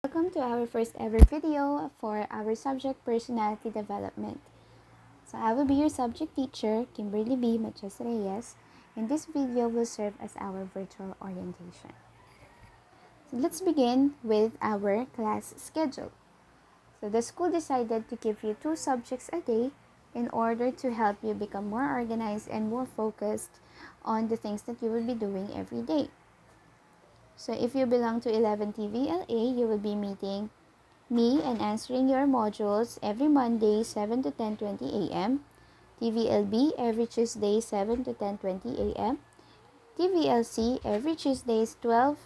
Welcome to our first ever video for our subject personality development. So I will be your subject teacher, Kimberly B. Matias-Reyes, and this video will serve as our virtual orientation. So let's begin with our class schedule. So the school decided to give you 2 subjects a day in order to help you become more organized and more focused on the things that you will be doing every day. So if you belong to 11 TVLA, you will be meeting me and answering your modules every Monday 7 to 10:20 a.m. TVLB every Tuesday 7 to 10:20 a.m. TVLC every Tuesdays 12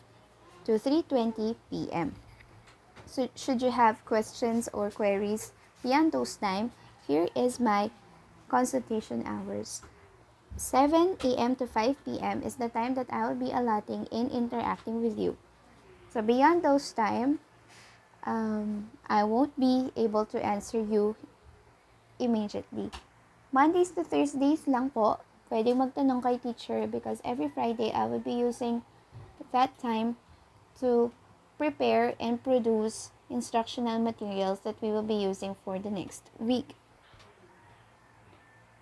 to 3:20 p.m. So should you have questions or queries beyond those time, here is my consultation hours. 7 a.m. to 5 p.m. is the time that I will be allotting in interacting with you. So beyond those time, I won't be able to answer you immediately. Mondays to Thursdays lang po, pwede magtanong kay teacher because every Friday I will be using that time to prepare and produce instructional materials that we will be using for the next week.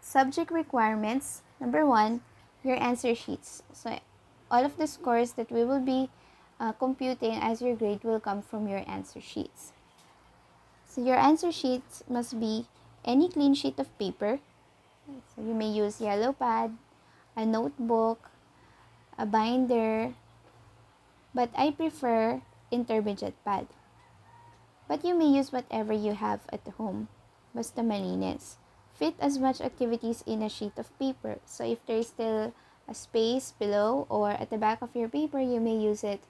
Subject requirements. Number 1, your answer sheets. So all of the scores that we will be computing as your grade will come from your answer sheets. So your answer sheets must be any clean sheet of paper. So you may use yellow pad, a notebook, a binder, but I prefer intermediate pad. But you may use whatever you have at home. Basta malinis. Fit as much activities in a sheet of paper. So if there is still a space below or at the back of your paper, you may use it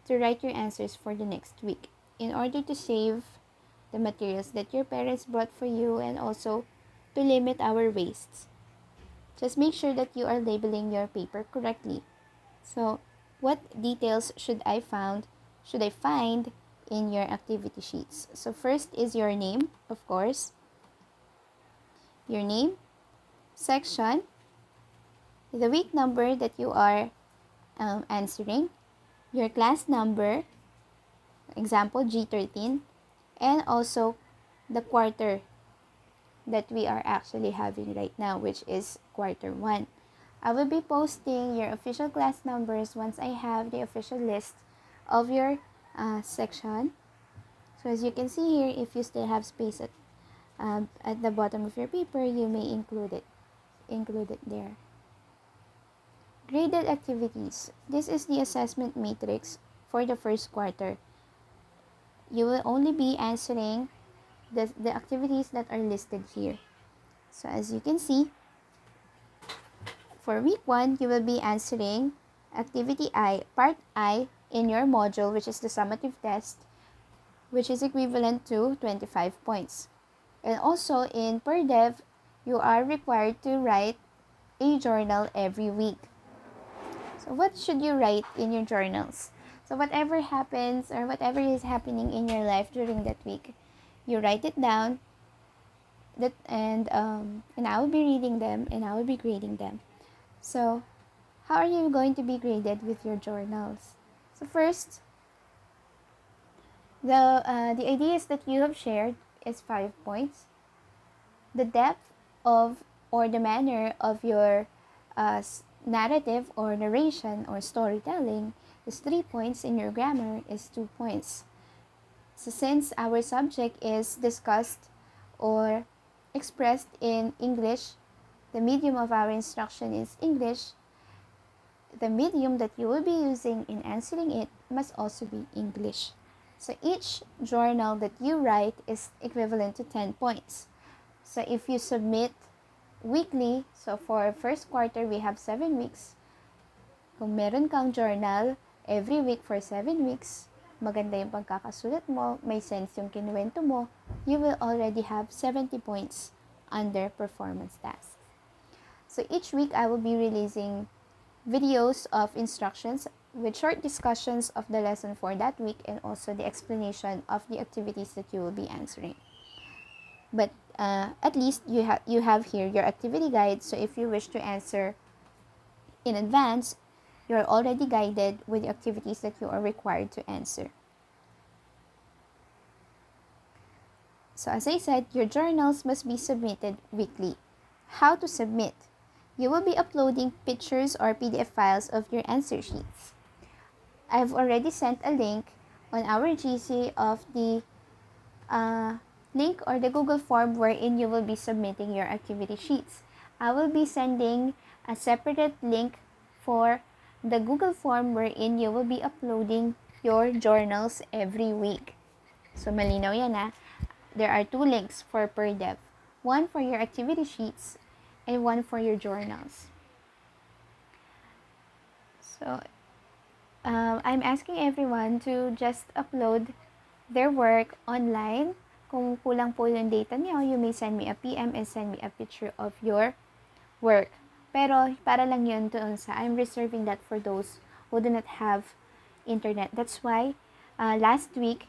to write your answers for the next week in order to save the materials that your parents brought for you and also to limit our wastes. Just make sure that you are labeling your paper correctly. So, what details should I find in your activity sheets? So first is your name, of course. Your name, section, the week number that you are answering, your class number, example G13, and also the quarter that we are actually having right now, which is quarter 1. I will be posting your official class numbers once I have the official list of your section. So as you can see here, if you still have space at the bottom of your paper, you may include it there. Graded activities. This is the assessment matrix for the first quarter. You will only be answering the activities that are listed here. So as you can see, for week 1, you will be answering activity I, part I in your module, which is the summative test, which is equivalent to 25 points. And also in per dev, you are required to write a journal every week. So what should you write in your journals? So whatever happens or whatever is happening in your life during that week, you write it down, and I will be reading them and I will be grading them. So how are you going to be graded with your journals? So first, the ideas that you have shared is 5 points. The depth of or the manner of your narrative or narration or storytelling is 3 points, and your grammar is 2 points. So since our subject is discussed or expressed in English, the medium of our instruction is English, the medium that you will be using in answering it must also be English. So each journal that you write is equivalent to 10 points. So if you submit weekly, so for first quarter, we have 7 weeks. Kung meron kang journal every week for 7 weeks, maganda yung pagkakasulat mo, may sense yung kinuwento mo, you will already have 70 points under performance tasks. So each week, I will be releasing videos of instructions with short discussions of the lesson for that week and also the explanation of the activities that you will be answering. But at least you have here your activity guide. So if you wish to answer in advance, you're already guided with the activities that you are required to answer. So as I said, your journals must be submitted weekly. How to submit? You will be uploading pictures or PDF files of your answer sheets. I've already sent a link on our GC of the link or the Google form wherein you will be submitting your activity sheets. I will be sending a separate link for the Google form wherein you will be uploading your journals every week. So malinaw yan ha. There are 2 links for per dev. One for your activity sheets and one for your journals. So I'm asking everyone to just upload their work online. Kung kulang po yung data niyo, you may send me a PM and send me a picture of your work. Pero para lang yun doon sa, I'm reserving that for those who do not have internet. That's why last week,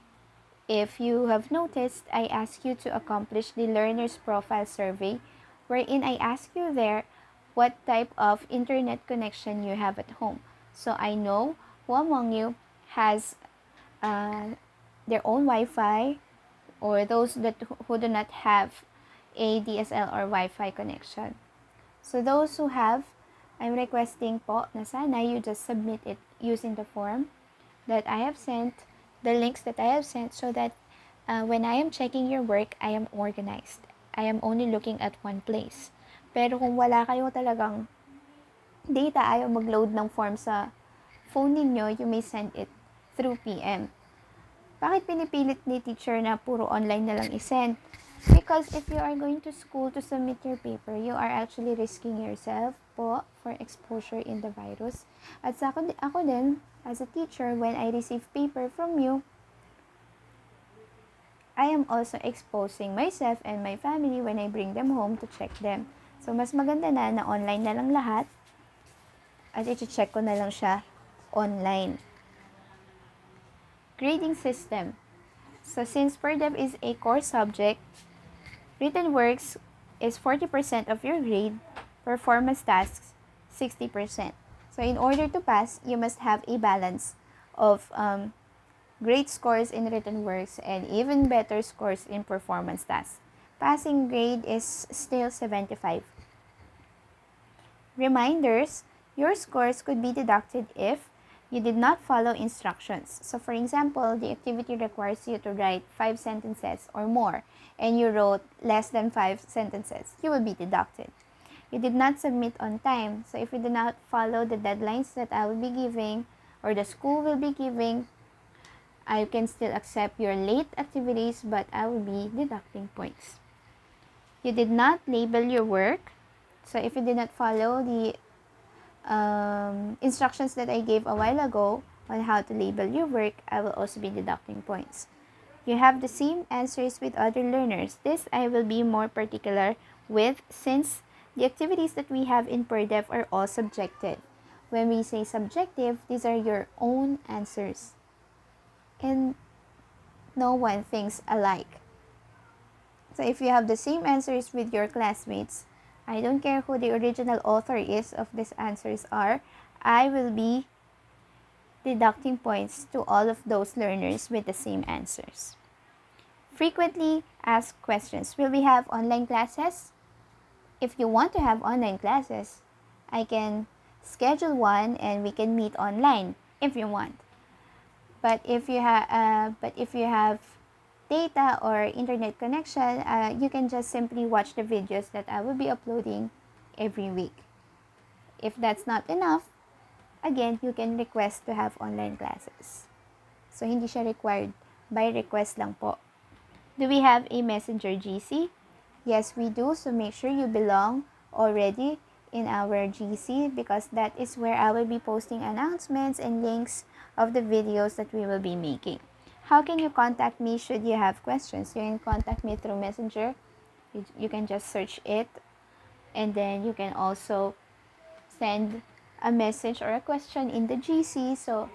if you have noticed, I asked you to accomplish the learner's profile survey, wherein I ask you there what type of internet connection you have at home. So I know who among you has their own Wi-Fi, or those that who do not have a DSL or Wi-Fi connection. So those who have, I'm requesting po na sana you just submit it using the form that I have sent, the links that I have sent, so that when I am checking your work, I am organized. I am only looking at one place. Pero kung wala kayo talagang data, ayaw mag-load ng form sa phone ninyo, you may send it through PM. Bakit pinipilit ni teacher na puro online na lang isend? Because if you are going to school to submit your paper, you are actually risking yourself po for exposure in the virus. At sa ako din, as a teacher, when I receive paper from you, I am also exposing myself and my family when I bring them home to check them. So, mas maganda na online na lang lahat at i-check ko na lang siya online. Grading system. So, since PERDEV is a core subject, written works is 40% of your grade, performance tasks 60%. So, in order to pass, you must have a balance of great scores in written works and even better scores in performance tasks. Passing grade is still 75. Reminders, your scores could be deducted if you did not follow instructions. So for example, the activity requires you to write 5 sentences or more, and you wrote less than 5 sentences. You will be deducted. You did not submit on time. So if you did not follow the deadlines that I will be giving or the school will be giving, I can still accept your late activities, but I will be deducting points. You did not label your work. So if you did not follow the instructions that I gave a while ago on how to label your work, I will also be deducting points. You have the same answers with other learners. This I will be more particular with, since the activities that we have in PERDEV are all subjective. When we say subjective, these are your own answers. And no one thinks alike. So if you have the same answers with your classmates, I don't care who the original author is of these answers are, I will be deducting points to all of those learners with the same answers. Frequently asked questions. Will we have online classes? If you want to have online classes, I can schedule one and we can meet online if you want. But if you have data or internet connection, you can just simply watch the videos that I will be uploading every week. If that's not enough, again, you can request to have online classes. So, hindi siya required. By request lang po. Do we have a Messenger GC? Yes, we do. So, make sure you belong already in our GC, because that is where I will be posting announcements and links of the videos that we will be making. How can you contact me should you have questions? You can contact me through Messenger. You can just search it, and then you can also send a message or a question in the GC. So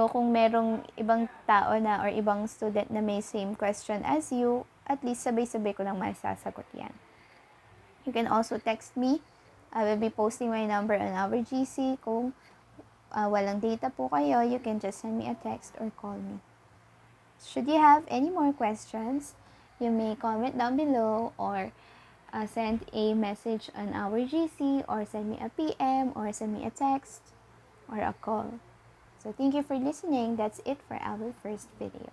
kung merong ibang tao na or ibang student na may same question as you, at least sabay-sabay ko lang masasagot yan. You can also text me. I will be posting my number on our GC. Kung walang data po kayo, you can just send me a text or call me. Should you have any more questions, You may comment down below or send a message on our GC or send me a PM or send me a text or a call. So thank you for listening. That's it for our first video.